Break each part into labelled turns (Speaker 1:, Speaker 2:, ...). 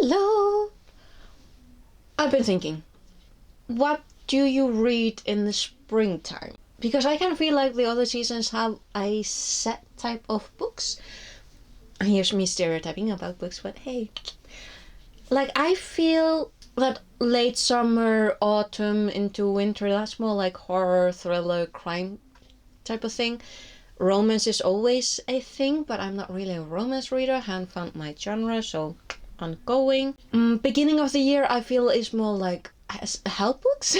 Speaker 1: Hello! I've been thinking, what do you read in the springtime? Because I kind of feel like the other seasons have a set type of books. And here's me stereotyping about books, but hey. Like, I feel that late summer, autumn into winter, that's more like horror, thriller, crime type of thing. Romance is always a thing, but I'm not really a romance reader. I haven't found my genre, so ongoing. Beginning of the year, I feel is more like help books.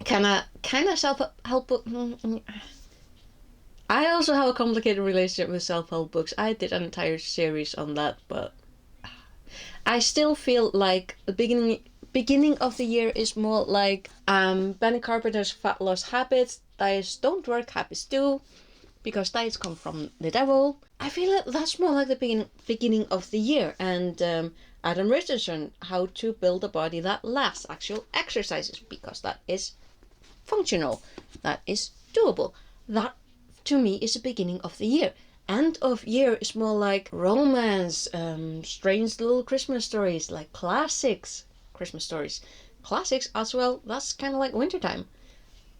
Speaker 1: kind of self-help book. I also have a complicated relationship with self-help books. I did an entire series on that, but I still feel like the beginning of the year is more like Benny Carpenter's Fat Lost Habits. Diets don't work, habits do, because diets come from the devil. I feel like that's more like the beginning of the year. And Adam Richardson, How to Build a Body That Lasts, actual exercises, because that is functional, that is doable. That to me is the beginning of the year. End of year is more like romance, strange little Christmas stories, like classics, Christmas stories. Classics as well, that's kind of like wintertime.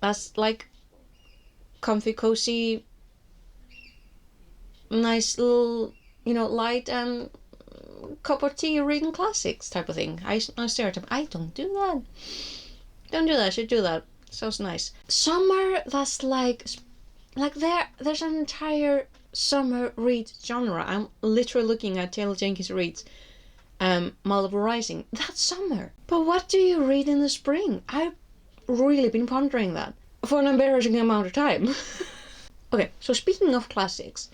Speaker 1: That's like comfy, cozy, nice little, light and cup of tea reading classics type of thing. I stereotype. I don't do that. Don't do that. I should do that. Sounds nice. Summer, that's like there's an entire summer read genre. I'm literally looking at Taylor Jenkins Reid's Malibu Rising. That's summer. But what do you read in the spring? I've really been pondering that for an embarrassing amount of time. Okay, so speaking of classics,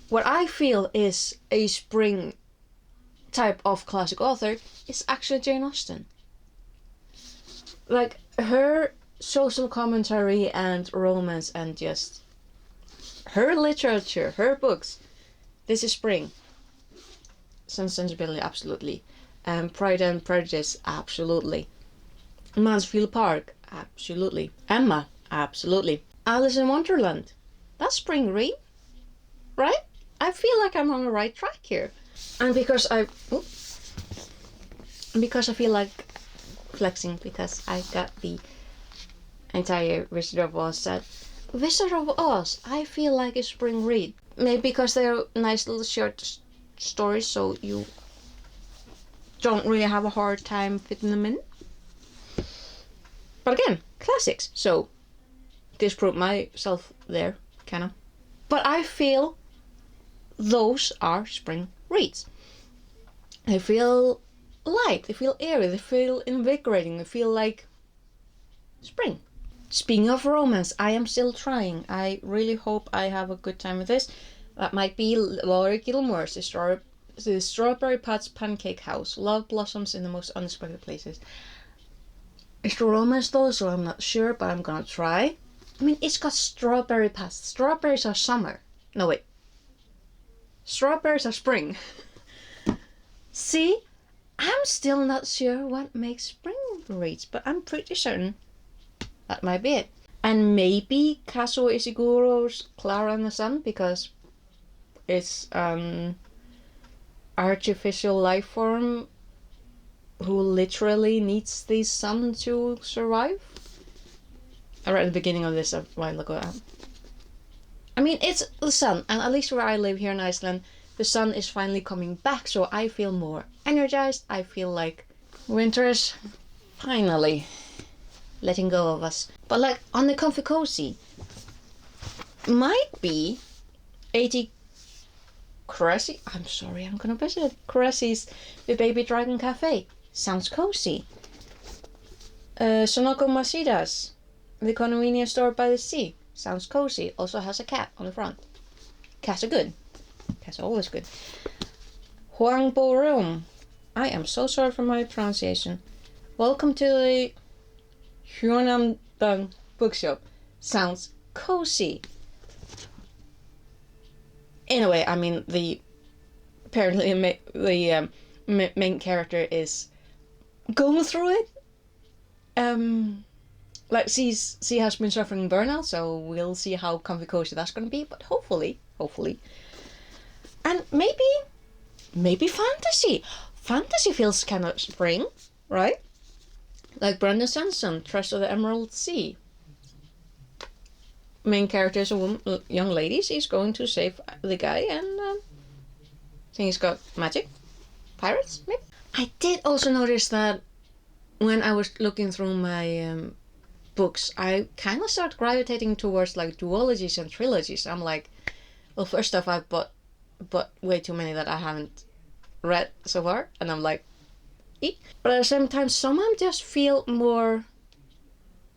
Speaker 1: what I feel is a spring type of classic author is actually Jane Austen. Like, her social commentary and romance and just her literature, her books. This is spring. Sense Sensibility, absolutely. Pride and Prejudice, absolutely. Mansfield Park, absolutely. Emma, absolutely. Alice in Wonderland, that's spring read, right? I feel like I'm on the right track here. And because I feel like flexing, because I got the entire Wizard of Oz set. Wizard of Oz, I feel like a spring read. Maybe because they're nice little short stories, so you don't really have a hard time fitting them in. But again, classics, so disprove myself there, kinda. But I feel those are spring reads. They feel light, they feel airy, they feel invigorating, they feel like spring. Speaking of romance, I am still trying. I really hope I have a good time with this. That might be Laurie Gilmore's The Strawberry Patch Pancake House. Love blossoms in the most unexpected places. It's the romance though, so I'm not sure, but I'm gonna try. I mean, it's got strawberry patch. Strawberries are summer. No, wait. Strawberries are spring. See? I'm still not sure what makes spring reads, but I'm pretty certain that might be it. And maybe Kazuo Ishiguro's Clara and the Sun, because it's artificial life form who literally needs the sun to survive. I read the beginning of this a while ago. I mean, it's the sun, and at least where I live here in Iceland, the sun is finally coming back, so I feel more energized. I feel like winter is finally letting go of us. But like on the comfy cozy, might be 80 Cressy. I'm sorry, I'm gonna visit Cressy's The Baby Dragon Cafe. Sounds cozy. Sonoko Masida's The Convenience Store by the Sea. Sounds cozy. Also has a cat on the front. Cats are good. Cats are always good. Huang Bo-reum. I am so sorry for my pronunciation. Welcome to the Hyunam bookshop. Sounds cozy. Anyway, I mean, apparently the main character is going through it. Like she has been suffering burnout, so we'll see how comfy cozy that's gonna be. But hopefully, and maybe fantasy. fantasy feels kind of spring, right? Like Brandon Sanderson, Trust of the Emerald Sea. Main character is a woman, young lady. She's going to save the guy, and I think he's got magic. Pirates, maybe? I did also notice that when I was looking through my books, I kind of started gravitating towards like duologies and trilogies. I'm like, well, first off, I've bought way too many that I haven't read so far, and I'm like, eek. But at the same time, some of them just feel more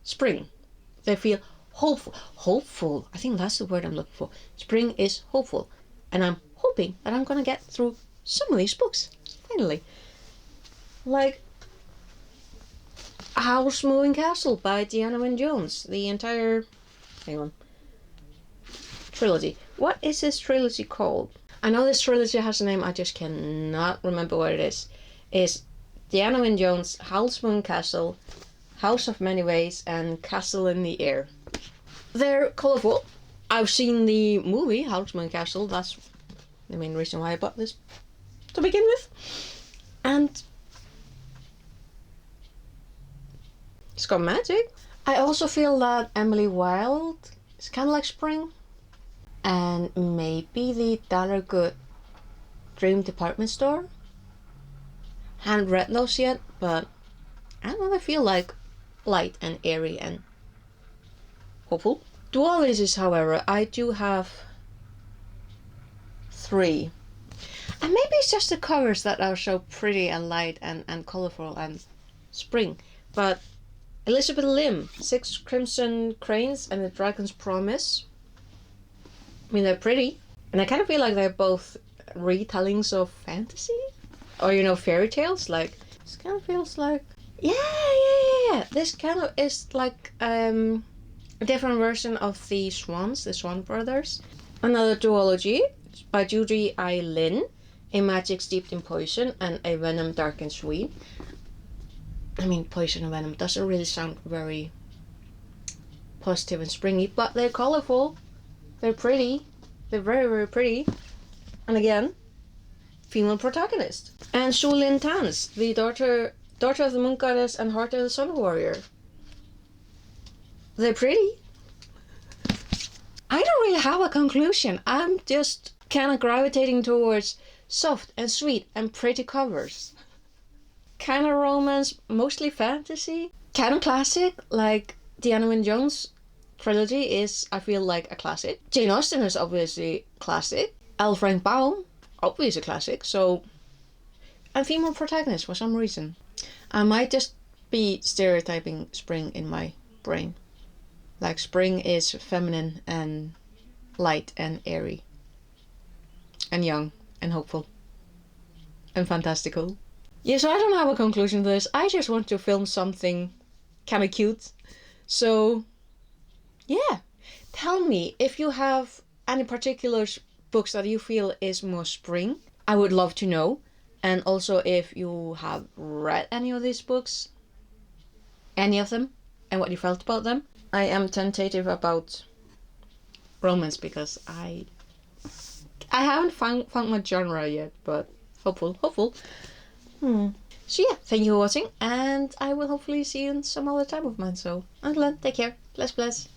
Speaker 1: spring. They feel hopeful. I think that's the word I'm looking for. Spring is hopeful, and I'm hoping that I'm gonna get through some of these books finally. Like Howl's Moving Castle by Deanna Wynne Jones. The entire trilogy. What is this trilogy called? I know this trilogy has a name, I just cannot remember what it is. It's Deanna Wynne Jones, Howl's Moving Castle, House of Many Ways, and Castle in the Air. They're colorful. I've seen the movie Howl's Moving Castle. That's the main reason why I bought this to begin with. And it's got magic. I also feel that Emily Wilde is kind of like spring. And maybe the Dollar Good Dream Department Store. Haven't read those yet, but I don't know, they feel like light and airy and hopeful. Duologies, however, I do have 3. And maybe it's just the covers that are so pretty and light and colorful and spring. But Elizabeth Lim, 6 Crimson Cranes and the Dragon's Promise. I mean, they're pretty. And I kind of feel like they're both retellings of fantasy. Or, fairy tales. Like, this kind of feels like... Yeah. This kind of is like a different version of the Swans, the Swan Brothers. Another duology by Judy I. Lin. A Magic Steeped in Poison and A Venom Dark and Sweet. I mean, poison and venom doesn't really sound very positive and springy, but they're colorful. They're pretty. They're very, very pretty. And again, female protagonist. And Shu Lin Tans, the daughter of the Moon Goddess and Heart of the Sun Warrior. They're pretty. I don't really have a conclusion. I'm just kind of gravitating towards soft and sweet and pretty covers. Kind of romance, mostly fantasy. Kind of classic, like Deanna Wynne Jones trilogy is, I feel like, a classic. Jane Austen is obviously classic. L. Frank Baum, obviously a classic. So, and female protagonist for some reason. I might just be stereotyping spring in my brain. Like spring is feminine and light and airy. And young and hopeful. And fantastical. Yeah, so I don't have a conclusion to this. I just want to film something kind of cute. So, yeah. Tell me if you have any particular books that you feel is more spring. I would love to know. And also if you have read any of these books. Any of them. And what you felt about them. I am tentative about romance because I haven't found my genre yet. But hopeful. So yeah, thank you for watching, and I will hopefully see you in some other time of mine. So until then, take care. Bless.